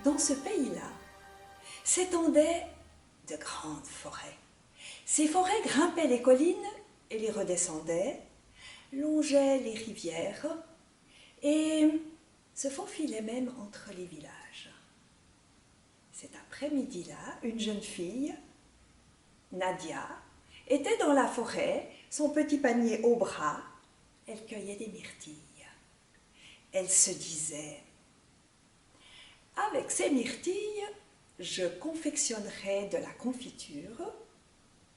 Dans ce pays-là s'étendaient de grandes forêts. Ces forêts grimpaient les collines et les redescendaient, longeaient les rivières et se faufilaient même entre les villages. Cet après-midi-là, une jeune fille, Nadia, était dans la forêt, son petit panier au bras, elle cueillait des myrtilles. Elle se disait: avec ces myrtilles, je confectionnerai de la confiture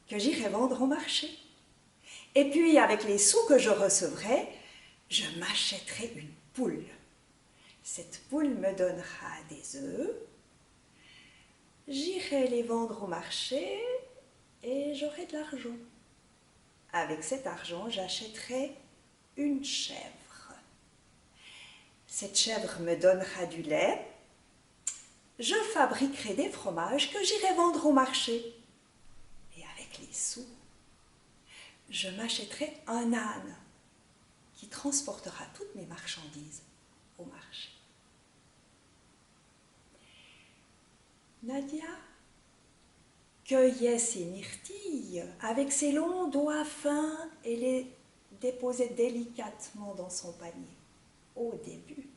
que j'irai vendre au marché. Et puis, avec les sous que je recevrai, je m'achèterai une poule. Cette poule me donnera des œufs, j'irai les vendre au marché et j'aurai de l'argent. Avec cet argent, j'achèterai une chèvre. Cette chèvre me donnera du lait, je fabriquerai des fromages que j'irai vendre au marché. Et avec les sous, je m'achèterai un âne qui transportera toutes mes marchandises au marché. Nadia cueillait ses myrtilles avec ses longs doigts fins et les déposait délicatement dans son panier, au début.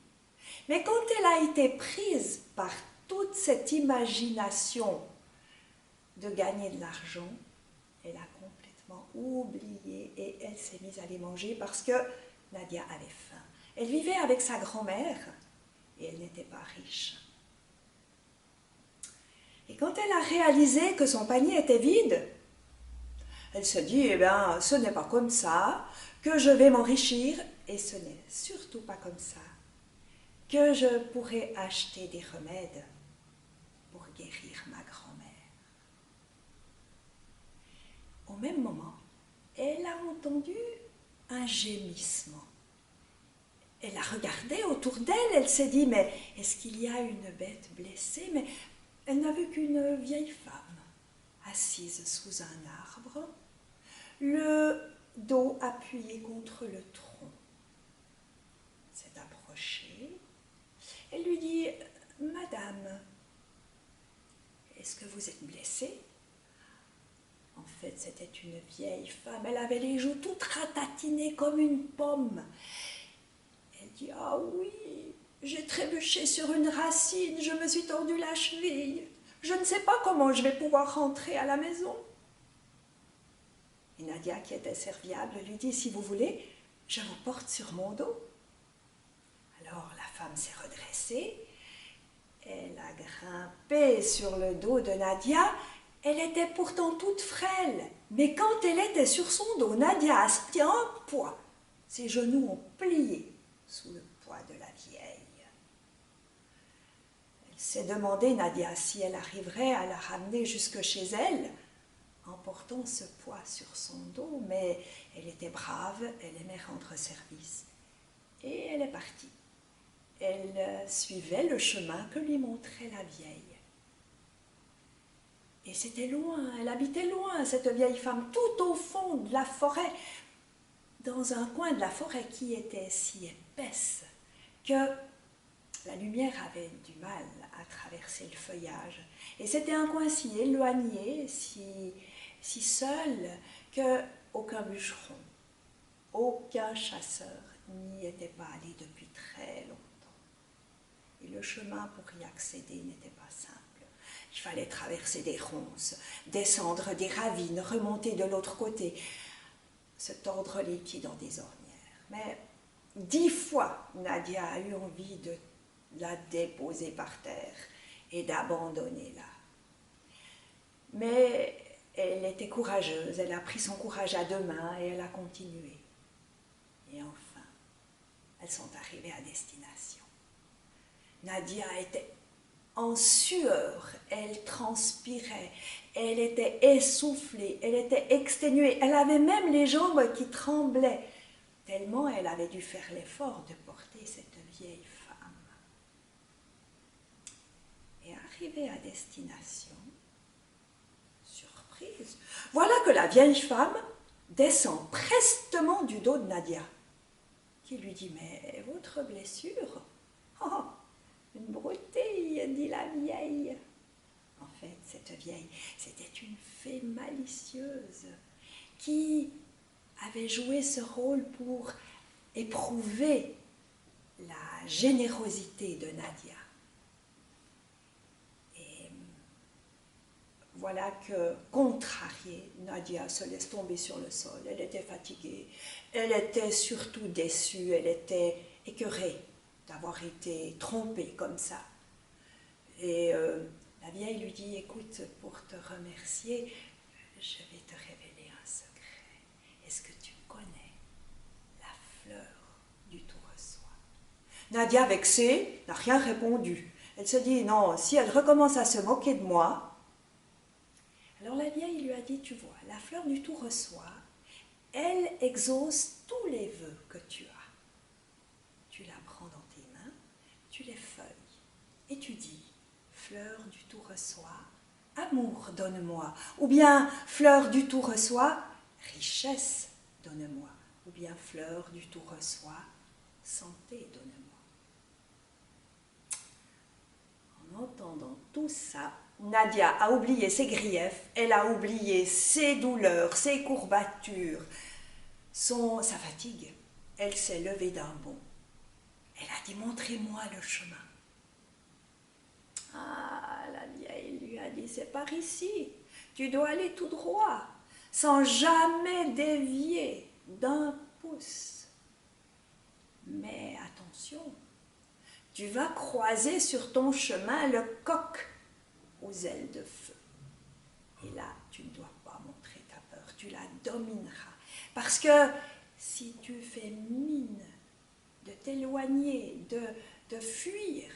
Mais quand elle a été prise par toute cette imagination de gagner de l'argent, elle a complètement oublié et elle s'est mise à les manger parce que Nadia avait faim. Elle vivait avec sa grand-mère et elle n'était pas riche. Et quand elle a réalisé que son panier était vide, elle se dit: eh bien, ce n'est pas comme ça que je vais m'enrichir et ce n'est surtout pas comme ça que je pourrai acheter des remèdes pour guérir ma grand-mère. Au même moment, elle a entendu un gémissement. Elle a regardé autour d'elle, elle s'est dit: mais est-ce qu'il y a une bête blessée? Mais elle n'a vu qu'une vieille femme assise sous un arbre, le dos appuyé contre le tronc. Elle s'est approchée. Elle lui dit: Madame, est-ce que vous êtes blessée? En fait, c'était une vieille femme. Elle avait les joues toutes ratatinées comme une pomme. Elle dit: ah oui, j'ai trébuché sur une racine, je me suis tordu la cheville. Je ne sais pas comment je vais pouvoir rentrer à la maison. Et Nadia, qui était serviable, lui dit: si vous voulez, je vous porte sur mon dos. Alors la femme s'est redressée, elle a grimpé sur le dos de Nadia. Elle était pourtant toute frêle, mais quand elle était sur son dos, Nadia a senti un poids. Ses genoux ont plié sous le poids de la vieille. Elle s'est demandé, Nadia, si elle arriverait à la ramener jusque chez elle en portant ce poids sur son dos, mais elle était brave, elle aimait rendre service. Et elle est partie. Elle suivait le chemin que lui montrait la vieille. Et c'était loin, elle habitait loin, cette vieille femme, tout au fond de la forêt, dans un coin de la forêt qui était si épaisse que la lumière avait du mal à traverser le feuillage. Et c'était un coin si éloigné, si seul, qu'aucun bûcheron, aucun chasseur n'y était pas allé depuis très longtemps. Et le chemin pour y accéder n'était pas simple. Il fallait traverser des ronces, descendre des ravines, remonter de l'autre côté, se tordre les pieds dans des ornières. Mais 10 fois, Nadia a eu envie de la déposer par terre et d'abandonner là. Mais elle était courageuse, elle a pris son courage à 2 mains et elle a continué. Et enfin, elles sont arrivées à destination. Nadia était en sueur, elle transpirait, elle était essoufflée, elle était exténuée, elle avait même les jambes qui tremblaient, tellement elle avait dû faire l'effort de porter cette vieille femme. Et arrivée à destination, surprise, voilà que la vieille femme descend prestement du dos de Nadia, qui lui dit: mais votre blessure? Oh, Une broutille, dit la vieille. En fait, cette vieille, c'était une fée malicieuse qui avait joué ce rôle pour éprouver la générosité de Nadia. Et voilà que, contrariée, Nadia se laisse tomber sur le sol. Elle était fatiguée, elle était surtout déçue, elle était écœurée d'avoir été trompée comme ça. Et la vieille lui dit, écoute, pour te remercier, je vais te révéler un secret. Est-ce que tu connais la fleur du tourresoir? Nadia, vexée, n'a rien répondu. Elle se dit, non, si elle recommence à se moquer de moi. Alors la vieille lui a dit, tu vois, la fleur du tourresoir, elle exauce tous les vœux que tu as. Tu la prends dans tes mains, tu les feuilles et tu dis, fleur du tourresoir, amour donne-moi, ou bien fleur du tourresoir, richesse donne-moi, ou bien fleur du tourresoir, santé donne-moi. En entendant tout ça, Nadia a oublié ses griefs, elle a oublié ses douleurs, ses courbatures, sa fatigue. Elle s'est levée d'un bond. Elle a dit, montrez-moi le chemin. Ah, la vieille lui a dit, c'est par ici, tu dois aller tout droit, sans jamais dévier d'un pouce. Mais attention, tu vas croiser sur ton chemin le coq aux ailes de feu. Et là, tu ne dois pas montrer ta peur, tu la domineras. Parce que si tu fais mine de t'éloigner, de fuir,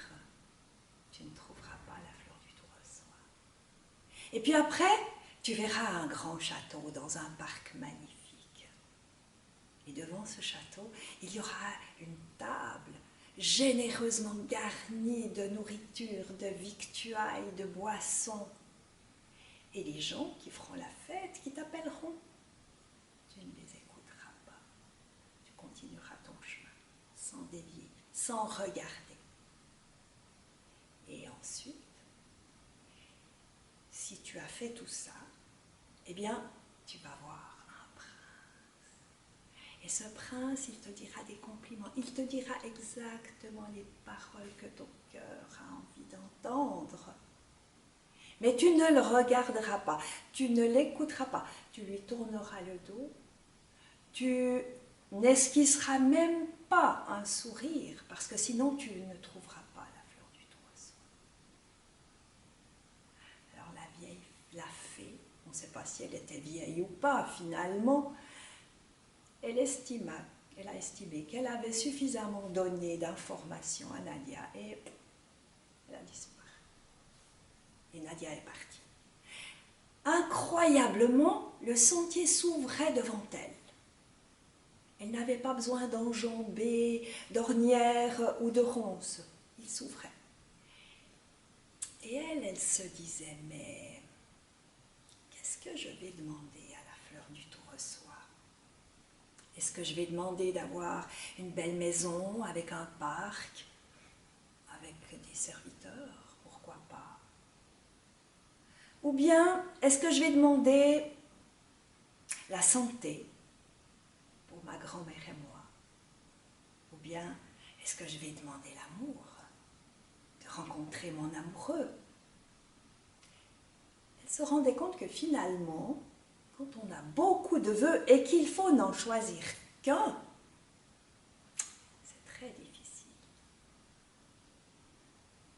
tu ne trouveras pas la fleur du tourresoir. Et puis après, tu verras un grand château dans un parc magnifique. Et devant ce château, il y aura une table généreusement garnie de nourriture, de victuailles, de boissons. Et les gens qui feront la fête, qui t'appelleront, tu ne les écouteras pas. Tu continueras ton chemin, sans dévier, sans regarder. Et ensuite, si tu as fait tout ça, eh bien, tu vas voir un prince. Et ce prince, il te dira des compliments, il te dira exactement les paroles que ton cœur a envie d'entendre. Mais tu ne le regarderas pas, tu ne l'écouteras pas, tu lui tourneras le dos, tu n'esquisseras même pas un sourire, parce que sinon tu ne trouveras pas la fleur du tourresoir. Alors la vieille, la fée, on ne sait pas si elle était vieille ou pas finalement, elle a estimé qu'elle avait suffisamment donné d'informations à Nadia et elle a disparu. Et Nadia est partie. Incroyablement, le sentier s'ouvrait devant elle. Elle n'avait pas besoin d'enjamber, d'ornières ou de ronces. Il s'ouvrait. Et elle se disait, mais qu'est-ce que je vais demander à la fleur du tourresoir? Est-ce que je vais demander d'avoir une belle maison avec un parc, avec des serviteurs? Pourquoi pas? Ou bien, est-ce que je vais demander la santé pour ma grand-mère et moi? Ou bien, est-ce que je vais demander l'amour, de rencontrer mon amoureux? Elle se rendait compte que finalement, quand on a beaucoup de vœux et qu'il faut n'en choisir qu'un, c'est très difficile.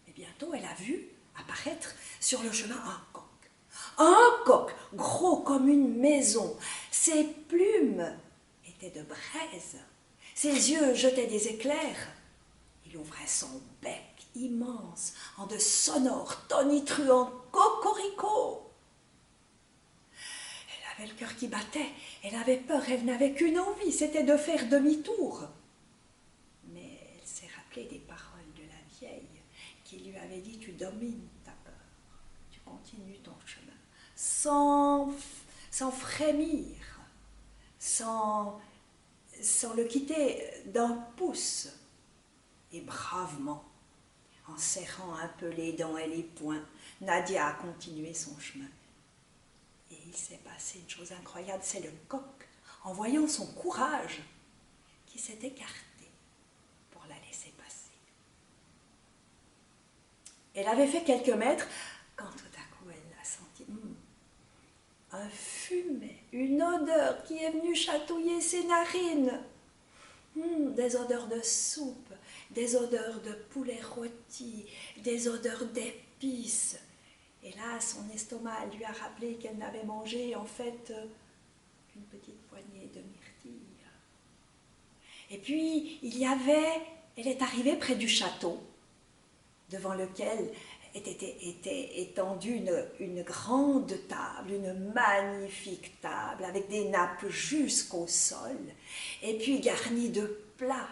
Et bientôt, elle a vu apparaître sur le chemin un coq. Un coq, gros comme une maison. Ses plumes étaient de braise. Ses yeux jetaient des éclairs. Il ouvrait son bec immense en de sonores tonitruants cocoricots. Elle avait le cœur qui battait. Elle avait peur. Elle n'avait qu'une envie, c'était de faire demi-tour. Mais elle s'est rappelée des paroles de la vieille qui lui avait dit « Tu domines ta peur. Tu continues ton chemin. » Sans frémir, sans le quitter d'un pouce, et bravement, En serrant un peu les dents et les poings, Nadia a continué son chemin. Et il s'est passé une chose incroyable, c'est le coq, en voyant son courage, qui s'est écarté pour la laisser passer. Elle avait fait quelques mètres, quand tout à coup elle a senti un fumet, une odeur qui est venue chatouiller ses narines. Des odeurs de soupe, des odeurs de poulet rôti, des odeurs d'épices. Et là, son estomac lui a rappelé qu'elle n'avait mangé en fait qu'une petite poignée de myrtilles. Et puis, elle est arrivée près du château, devant lequel était étendue une grande table, une magnifique table, avec des nappes jusqu'au sol, et puis garnie de plats.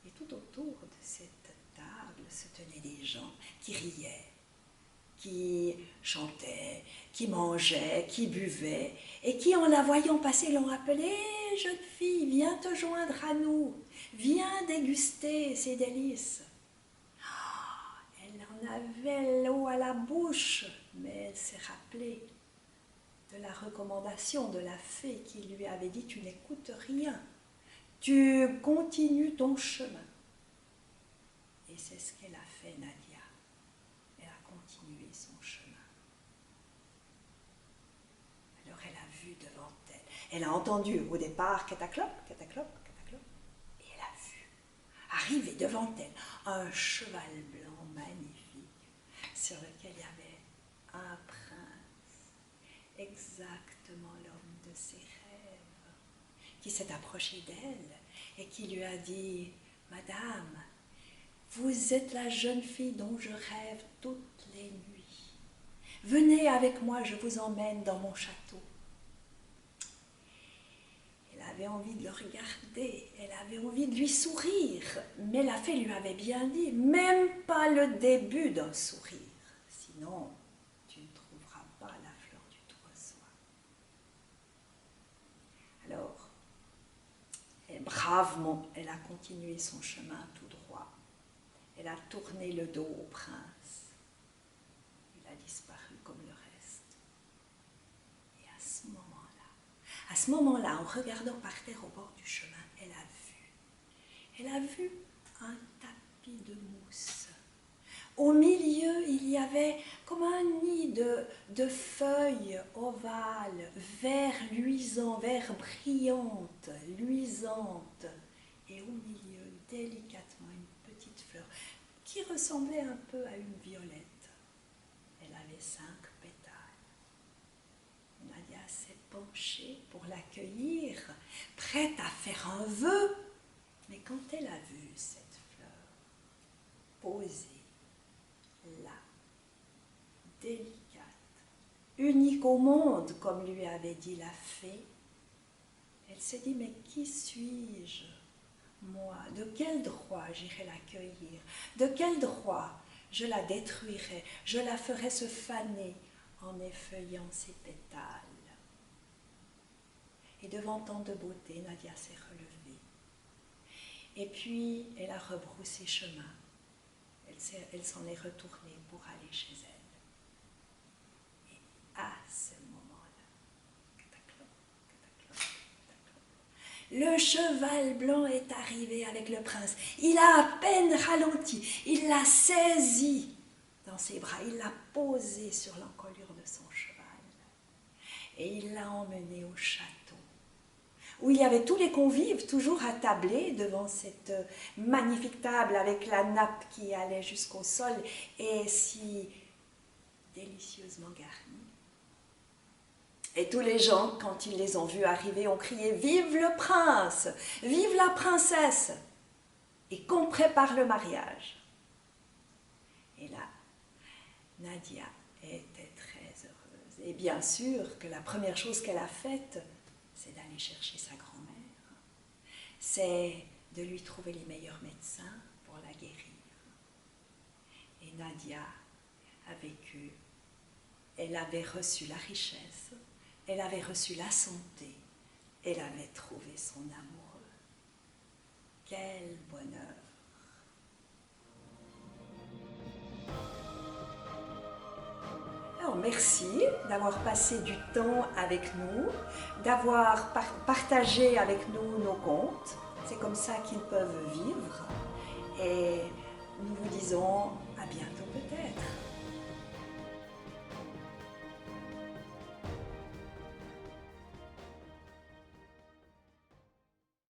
Et tout autour de cette table se tenaient des gens qui riaient, qui chantaient, qui mangeaient, qui buvaient, et qui, en la voyant passer, l'ont appelée « Jeune fille, viens te joindre à nous, viens déguster ces délices ». Elle en avait l'eau à la bouche, mais elle s'est rappelée de la recommandation de la fée qui lui avait dit « Tu n'écoutes rien, tu continues ton chemin ». Et c'est ce qu'elle a fait, Nadia. Elle a continué son chemin. Alors elle a vu devant elle. Elle a entendu au départ cataclop, cataclop, cataclop. Et elle a vu arriver devant elle un cheval blanc magnifique sur lequel il y avait un prince, exactement l'homme de ses rêves, qui s'est approché d'elle et qui lui a dit « Madame, vous êtes la jeune fille dont je rêve toutes les nuits. Venez avec moi, je vous emmène dans mon château. » Elle avait envie de le regarder, elle avait envie de lui sourire, mais la fée lui avait bien dit, même pas le début d'un sourire, sinon tu ne trouveras pas la fleur du tournesol. Alors, bravement, elle a continué son chemin tout droit. Elle a tourné le dos au prince. Il a disparu comme le reste. Et à ce moment-là, en regardant par terre au bord du chemin, elle a vu un tapis de mousse. Au milieu, il y avait comme un nid de feuilles ovales, vert luisant, vert brillante, luisante. Et au milieu, délicatement, une petite fleur qui ressemblait un peu à une violette. Elle avait 5 pétales. Nadia s'est penchée pour l'accueillir, prête à faire un vœu. Mais quand elle a vu cette fleur posée là, délicate, unique au monde, comme lui avait dit la fée, elle s'est dit, mais qui suis-je, moi? De quel droit j'irai l'accueillir? De quel droit je la détruirai? Je la ferai se faner en effeuillant ses pétales. Et devant tant de beauté, Nadia s'est relevée. Et puis, elle a rebroussé chemin. Elle s'en est retournée pour aller chez elle. Et à ce moment-là, le cheval blanc est arrivé avec le prince. Il a à peine ralenti. Il l'a saisi dans ses bras. Il l'a posé sur l'encolure de son cheval. Et il l'a emmené au château, où il y avait tous les convives toujours attablés devant cette magnifique table avec la nappe qui allait jusqu'au sol et si délicieusement garnie. Et tous les gens, quand ils les ont vus arriver, ont crié « Vive le prince! Vive la princesse !» et qu'on prépare le mariage. Et là, Nadia était très heureuse. Et bien sûr que la première chose qu'elle a faite, c'est d'aller chercher sa grand-mère. C'est de lui trouver les meilleurs médecins pour la guérir. Et Nadia a vécu. Elle avait reçu la richesse, elle avait reçu la santé, elle avait trouvé son amoureux. Quel bonheur! merci d'avoir passé du temps avec nous, d'avoir partagé avec nous nos contes. C'est comme ça qu'ils peuvent vivre. Et nous vous disons à bientôt peut-être.